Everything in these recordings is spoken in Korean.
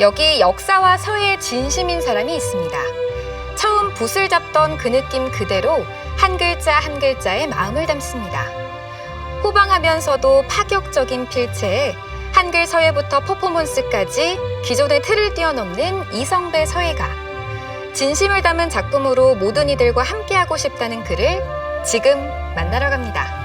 여기 역사와 서예의 진심인 사람이 있습니다. 처음 붓을 잡던 그 느낌 그대로 한 글자 한 글자에 마음을 담습니다. 호방하면서도 파격적인 필체에 한글 서예부터 퍼포먼스까지 기존의 틀을 뛰어넘는 이성배 서예가. 진심을 담은 작품으로 모든 이들과 함께하고 싶다는 그를 지금 만나러 갑니다.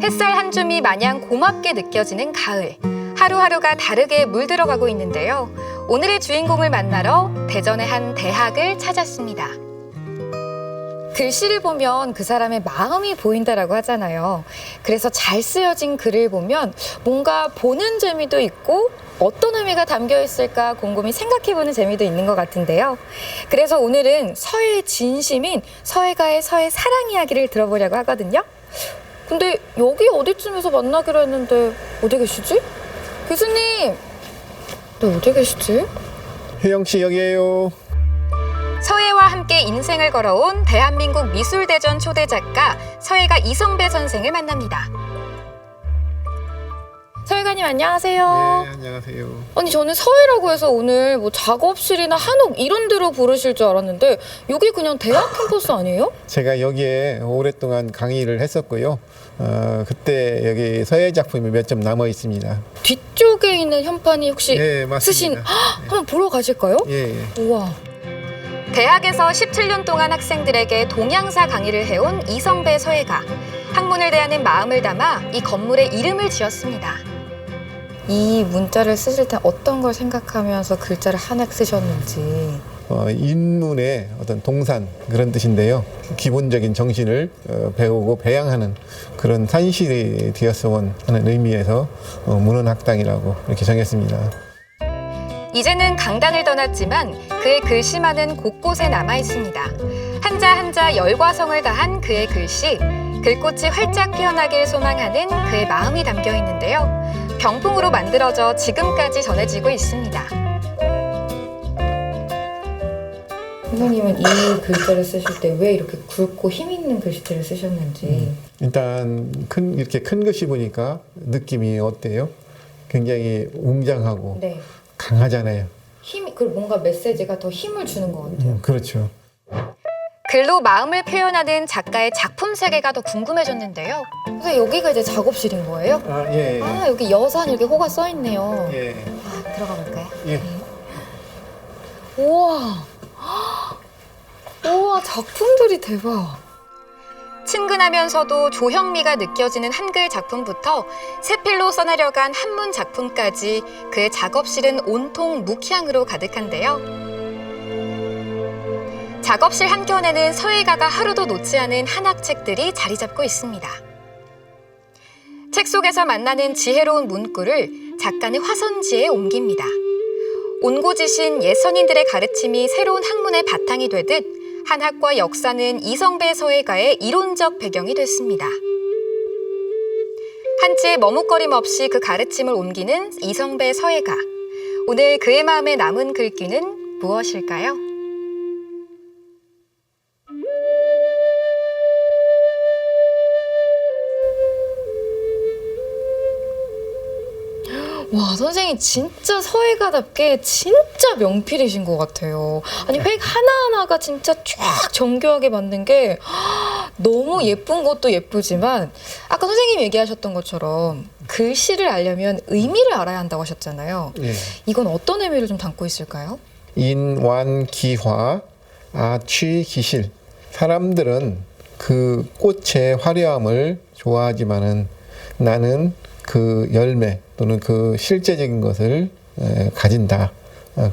햇살 한 줌이 마냥 고맙게 느껴지는 가을. 하루하루가 다르게 물들어가고 있는데요. 오늘의 주인공을 만나러 대전의 한 대학을 찾았습니다. 글씨를 보면 그 사람의 마음이 보인다라고 하잖아요. 그래서 잘 쓰여진 글을 보면 뭔가 보는 재미도 있고 어떤 의미가 담겨 있을까 곰곰이 생각해보는 재미도 있는 것 같은데요. 그래서 오늘은 서예의 진심인 서예가의 서예 사랑 이야기를 들어보려고 하거든요. 근데 여기 어디쯤에서 만나기로 했는데 어디 계시지? 교수님! 네, 어디 계시지? 혜영 씨 여기에요. 서예와 함께 인생을 걸어온 대한민국 미술대전 초대 작가 서예가 이성배 선생을 만납니다. 서예가님 안녕하세요. 네, 안녕하세요. 아니 저는 서예라고 해서 오늘 뭐 작업실이나 한옥 이런 데로 부르실 줄 알았는데 여기 그냥 대학 캠퍼스 아니에요? 제가 여기에 오랫동안 강의를 했었고요. 그때 여기 서예 작품이 몇 점 남아 있습니다. 뒤쪽에 있는 현판이 혹시 네, 맞습니다. 쓰신 한번 보러 가실까요? 예. 우와. 대학에서 17년 동안 학생들에게 동양사 강의를 해온 이성배 서예가 학문을 대하는 마음을 담아 이 건물에 이름을 지었습니다. 이 문자를 쓰실 때 어떤 걸 생각하면서 글자를 하나 쓰셨는지. 인문의 어떤 동산 그런 뜻인데요. 기본적인 정신을 배우고 배양하는 그런 산실이 되었으면 하는 의미에서 문헌학당이라고 이렇게 정했습니다. 이제는 강당을 떠났지만 그의 글씨만은 곳곳에 남아 있습니다. 한자 한자 열과 성을 다한 그의 글씨, 글꽃이 활짝 피어나길 소망하는 그의 마음이 담겨 있는데요. 병풍으로 만들어져 지금까지 전해지고 있습니다. 선생님은 이 글자를 쓰실 때 왜 이렇게 굵고 힘 있는 글씨체를 쓰셨는지. 일단 이렇게 큰 글씨 보니까 느낌이 어때요? 굉장히 웅장하고 네. 강하잖아요. 그리고 뭔가 메시지가 더 힘을 주는 것 같아요. 그렇죠. 글로 마음을 표현하는 작가의 작품 세계가 더 궁금해졌는데요. 선생님 여기가 이제 작업실인 거예요? 예. 여기 여산 이렇게 호가 써 있네요. 예. 들어가 볼까요? 예. 우와. 우와, 작품들이 대박. 친근하면서도 조형미가 느껴지는 한글 작품부터 세필로 써내려간 한문 작품까지 그의 작업실은 온통 묵향으로 가득한데요. 작업실 한켠에는 서예가가 하루도 놓지 않은 한학책들이 자리 잡고 있습니다. 책 속에서 만나는 지혜로운 문구를 작가는 화선지에 옮깁니다. 온고지신 옛선인들의 가르침이 새로운 학문의 바탕이 되듯 한학과 역사는 이성배 서예가의 이론적 배경이 됐습니다. 한치의 머뭇거림 없이 그 가르침을 옮기는 이성배 서예가. 오늘 그의 마음에 남은 글귀는 무엇일까요? 와, 선생님 진짜 서예가답게 진짜 명필이신 것 같아요. 아니 획 하나하나가 진짜 쫙 정교하게 만든 게 너무 예쁜 것도 예쁘지만 아까 선생님이 얘기하셨던 것처럼 글씨를 알려면 의미를 알아야 한다고 하셨잖아요. 예. 이건 어떤 의미를 좀 담고 있을까요? 인완기화 아취기실. 사람들은 그 꽃의 화려함을 좋아하지만은 나는 그 열매 또는 그 실제적인 것을 가진다.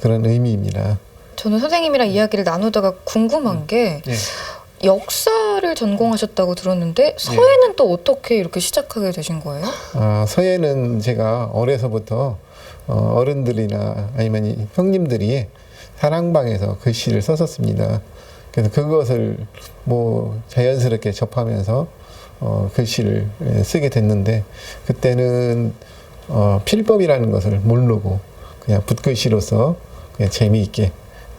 그런 의미입니다. 저는 선생님이랑 이야기를 나누다가 궁금한 게 역사를 전공하셨다고 들었는데 서예는 또 어떻게 이렇게 시작하게 되신 거예요? 서예는 제가 어려서부터 어른들이나 아니면 형님들이 사랑방에서 글씨를 썼었습니다. 그래서 그것을 뭐 자연스럽게 접하면서 글씨를 쓰게 됐는데 그때는 필법이라는 것을 모르고 그냥 붓글씨로서 그냥 재미있게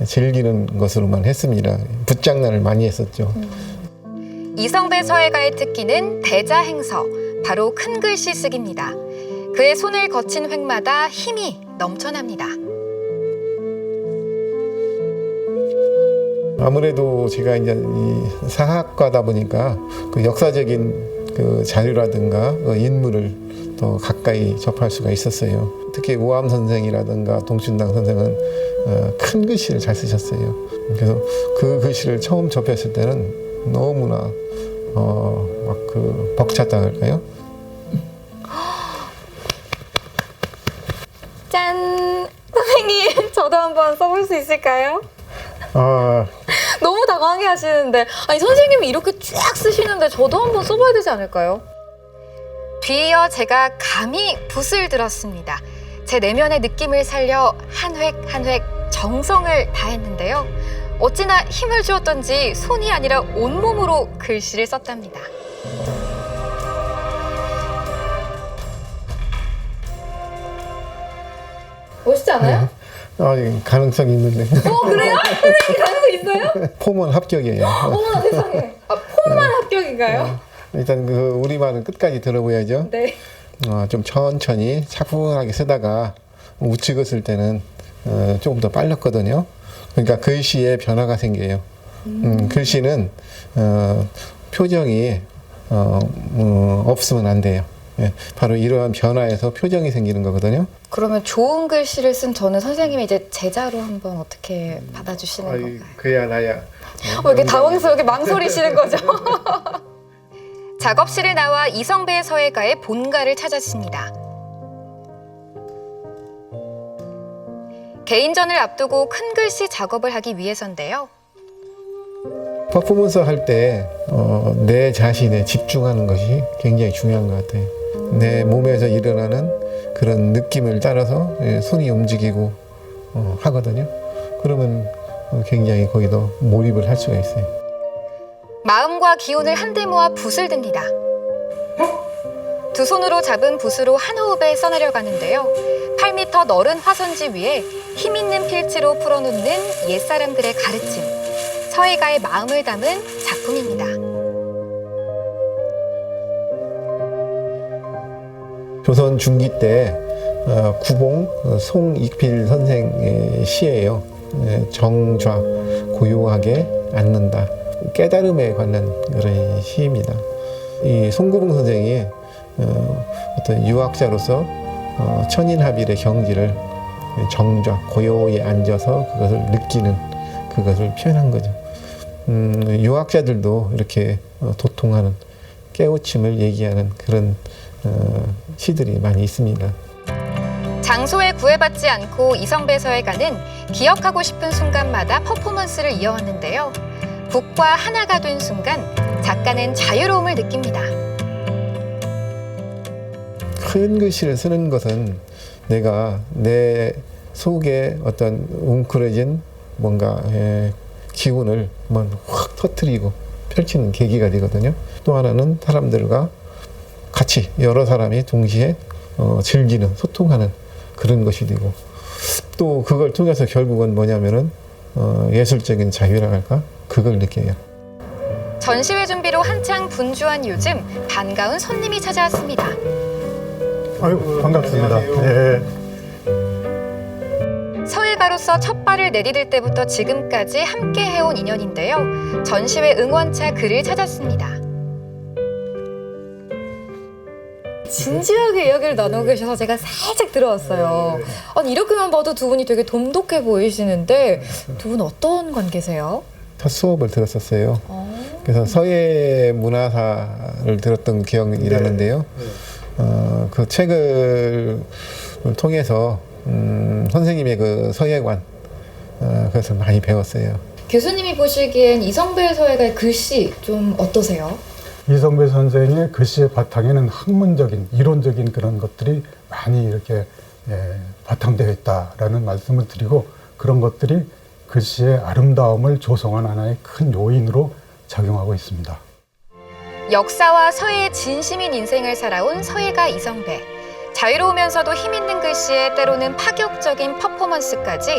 즐기는 것으로만 했습니다. 붓장난을 많이 했었죠. 이성배 서예가의 특기는 대자행서, 바로 큰 글씨 쓰기입니다. 그의 손을 거친 획마다 힘이 넘쳐납니다. 아무래도 제가 이제 이 사학과다 보니까 그 역사적인 그 자료라든가 그 인물을 더 가까이 접할 수가 있었어요. 특히 우암 선생이라든가 동춘당 선생은 큰 글씨를 잘 쓰셨어요. 그래서 그 글씨를 처음 접했을 때는 너무나 막 그 벅찼다 할까요? 짠! 선생님, 저도 한번 써볼 수 있을까요? 너무 당황해 하시는데, 아니 선생님이 이렇게 쫙 쓰시는데 저도 한번 써봐야 되지 않을까요? 뒤이어 제가 감히 붓을 들었습니다. 제 내면의 느낌을 살려 한 획 한 획 정성을 다했는데요. 어찌나 힘을 주었던지 손이 아니라 온몸으로 글씨를 썼답니다. 멋있지 않아요? 가능성이 있는데. 그래요? 선생님 가능성 있어요? 폼은 합격이에요. 어머나 세상에. 폼만 합격인가요? 일단 그 우리말은 끝까지 들어보야죠. 네. 좀 천천히 차분하게 쓰다가 우측을 쓸 때는 조금 더 빨랐거든요. 그러니까 글씨에 변화가 생겨요. 글씨는 표정이 없으면 안 돼요. 예, 바로 이러한 변화에서 표정이 생기는 거거든요. 그러면 좋은 글씨를 쓴 저는 선생님이 이제 제자로 한번 어떻게 받아주시는 건가요? 그야 나야. 이렇게 당황스럽게 망설이시는 거죠? 작업실에 나와 이성배 서예가의 본가를 찾았습니다. 개인전을 앞두고 큰 글씨 작업을 하기 위해서인데요. 퍼포먼스 할 때 내 자신에 집중하는 것이 굉장히 중요한 것 같아요. 내 몸에서 일어나는 그런 느낌을 따라서 손이 움직이고 하거든요. 그러면 굉장히 거기도 몰입을 할 수가 있어요. 마음과 기운을 한데 모아 붓을 듭니다. 두 손으로 잡은 붓으로 한 호흡에 써내려가는데요. 8m 넓은 화선지 위에 힘있는 필지로 풀어놓는 옛사람들의 가르침, 서예가의 마음을 담은 작품입니다. 조선 중기 때 구봉 송익필 선생의 시예요. 정좌 고요하게 앉는다. 깨달음에 관한 그런 시입니다. 이 송구봉 선생이 어떤 유학자로서 천인합일의 경지를 정좌 고요히 앉아서 그것을 느끼는 그것을 표현한 거죠. 유학자들도 이렇게 도통하는 깨우침을 얘기하는 그런 시들이 많이 있습니다. 장소에 구애받지 않고 이성배 서예가는 기억하고 싶은 순간마다 퍼포먼스를 이어왔는데요. 붓과 하나가 된 순간 작가는 자유로움을 느낍니다. 큰 글씨를 쓰는 것은 내가 내 속에 어떤 웅크러진 뭔가 기운을 확 터뜨리고 펼치는 계기가 되거든요. 또 하나는 사람들과 같이 여러 사람이 동시에 즐기는 소통하는 그런 것이 되고 또 그걸 통해서 결국은 뭐냐면은 예술적인 자유라 할까 그걸 느껴요. 전시회 준비로 한창 분주한 요즘 반가운 손님이 찾아왔습니다. 아유, 반갑습니다. 네. 서예가로서 첫 발을 내디딜 때부터 지금까지 함께 해온 인연인데요. 전시회 응원차 글을 찾았습니다. 진지하게 이야기를 나누고 계셔서 제가 살짝 들어왔어요. 아니 이렇게만 봐도 두 분이 되게 돈독해 보이시는데 두 분 어떤 관계세요? 첫 수업을 들었었어요. 그래서 서예 문화사를 들었던 기억이 나는데요. 그 책을 통해서 선생님의 그 서예관 그것을 많이 배웠어요. 교수님이 보시기엔 이성배 서예가의 글씨 좀 어떠세요? 이성배 선생의 글씨의 바탕에는 학문적인, 이론적인 그런 것들이 많이 이렇게 바탕되어 있다라는 말씀을 드리고 그런 것들이 글씨의 아름다움을 조성한 하나의 큰 요인으로 작용하고 있습니다. 역사와 서예의 진심인 인생을 살아온 서예가 이성배. 자유로우면서도 힘있는 글씨에 때로는 파격적인 퍼포먼스까지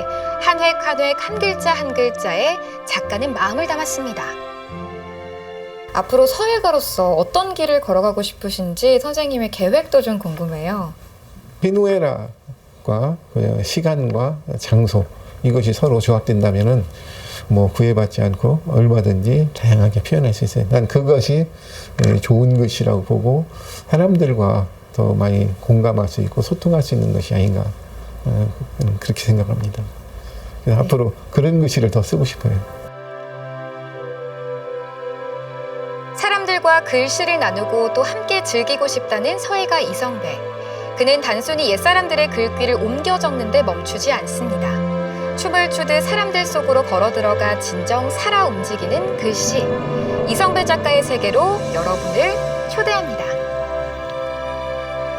한 획 한 획 한 글자 한 글자에 작가는 마음을 담았습니다. 앞으로 서예가로서 어떤 길을 걸어가고 싶으신지 선생님의 계획도 좀 궁금해요. 피누에라과 시간과 장소 이것이 서로 조합된다면은 뭐 구애받지 않고 얼마든지 다양하게 표현할 수 있어요. 난 그것이 좋은 것이라고 보고 사람들과 더 많이 공감할 수 있고 소통할 수 있는 것이 아닌가 그렇게 생각합니다. 그래서 앞으로 그런 글씨를 더 쓰고 싶어요. 사람들과 글씨를 나누고 또 함께 즐기고 싶다는 서예가 이성배. 그는 단순히 옛사람들의 글귀를 옮겨 적는 데 멈추지 않습니다. 춤을 추듯 사람들 속으로 걸어 들어가 진정 살아 움직이는 글씨. 이성배 작가의 세계로 여러분을 초대합니다.